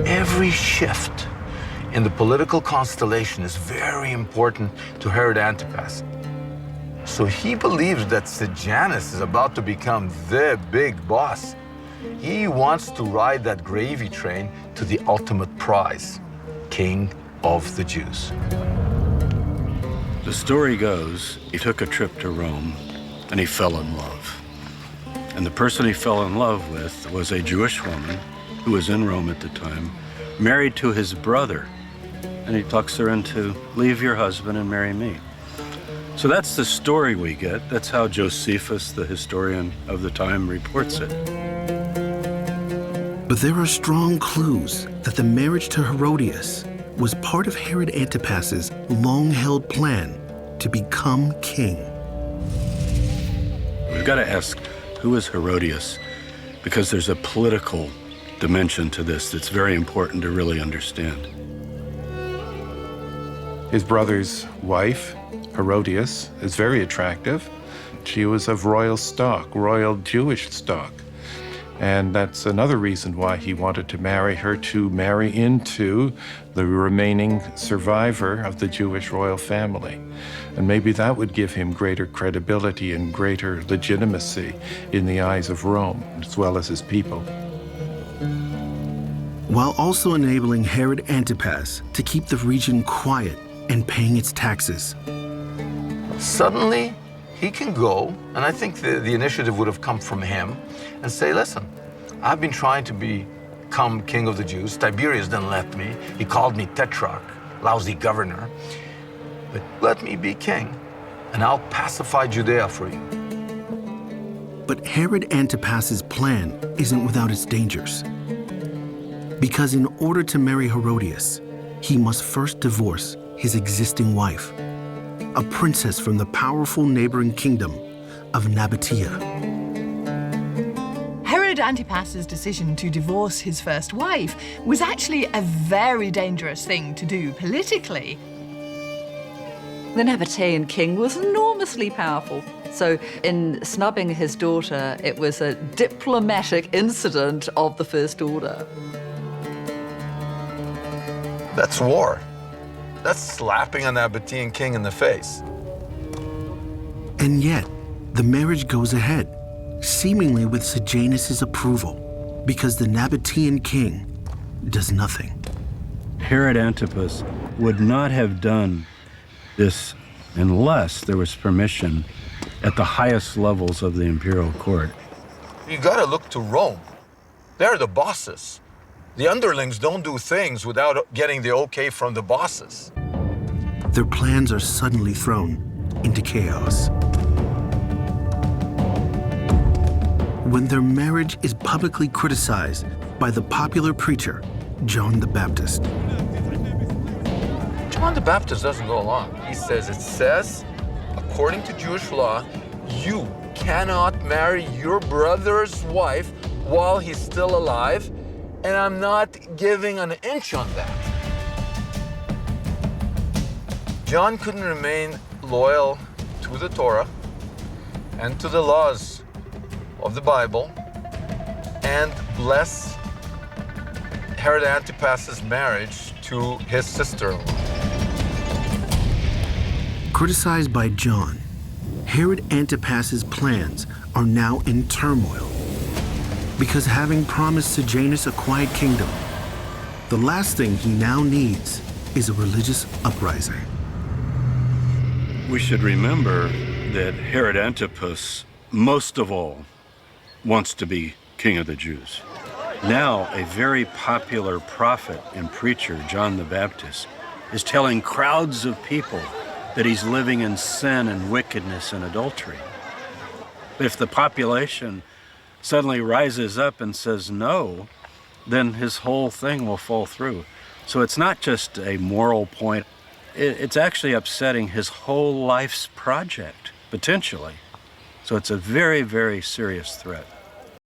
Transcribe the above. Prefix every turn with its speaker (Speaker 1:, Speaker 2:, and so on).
Speaker 1: Every shift in the political constellation is very important to Herod Antipas. So he believes that Sejanus is about to become the big boss. He wants to ride that gravy train to the ultimate prize, King of the Jews.
Speaker 2: The story goes, he took a trip to Rome and he fell in love. And the person he fell in love with was a Jewish woman who was in Rome at the time, married to his brother. And he talks her into, leave your husband and marry me. So that's the story we get. That's how Josephus, the historian of the time, reports it.
Speaker 3: But there are strong clues that the marriage to Herodias was part of Herod Antipas's long-held plan to become king.
Speaker 2: We've got to ask, who is Herodias? Because there's a political dimension to this that's very important to really understand.
Speaker 4: His brother's wife, Herodias, is very attractive. She was of royal stock, royal Jewish stock. And that's another reason why he wanted to marry her, to marry into the remaining survivor of the Jewish royal family. And maybe that would give him greater credibility and greater legitimacy in the eyes of Rome, as well as his people.
Speaker 3: While also enabling Herod Antipas to keep the region quiet and paying its taxes.
Speaker 1: Suddenly, he can go, and I think the initiative would have come from him, and say, listen, I've been trying to become king of the Jews. Tiberius didn't let me. He called me tetrarch, lousy governor. But let me be king, and I'll pacify Judea for you.
Speaker 3: But Herod Antipas's plan isn't without its dangers. Because in order to marry Herodias, he must first divorce his existing wife, a princess from the powerful neighboring kingdom of Nabatea.
Speaker 5: Herod Antipas's decision to divorce his first wife was actually a very dangerous thing to do politically.
Speaker 6: The Nabatean king was enormously powerful. So in snubbing his daughter, it was a diplomatic incident of the first order.
Speaker 1: That's war. That's slapping a Nabatean king in the face.
Speaker 3: And yet, the marriage goes ahead, seemingly with Sejanus' approval, because the Nabatean king does nothing.
Speaker 2: Herod Antipas would not have done this unless there was permission at the highest levels of the imperial court.
Speaker 1: You gotta look to Rome. They're the bosses. The underlings don't do things without getting the okay from the bosses.
Speaker 3: Their plans are suddenly thrown into chaos. When their marriage is publicly criticized by the popular preacher, John the Baptist.
Speaker 1: John the Baptist doesn't go along. He says, it says, according to Jewish law, you cannot marry your brother's wife while he's still alive, and I'm not giving an inch on that. John couldn't remain loyal to the Torah and to the laws of the Bible and bless Herod Antipas's marriage to his sister-in-law.
Speaker 3: Criticized by John, Herod Antipas's plans are now in turmoil. Because having promised Sejanus a quiet kingdom, the last thing he now needs is a religious uprising.
Speaker 2: We should remember that Herod Antipas, most of all, wants to be king of the Jews. Now, a very popular prophet and preacher, John the Baptist, is telling crowds of people that he's living in sin and wickedness and adultery. If the population suddenly rises up and says no, then his whole thing will fall through. So it's not just a moral point, it's actually upsetting his whole life's project, potentially. So it's a very, very serious threat.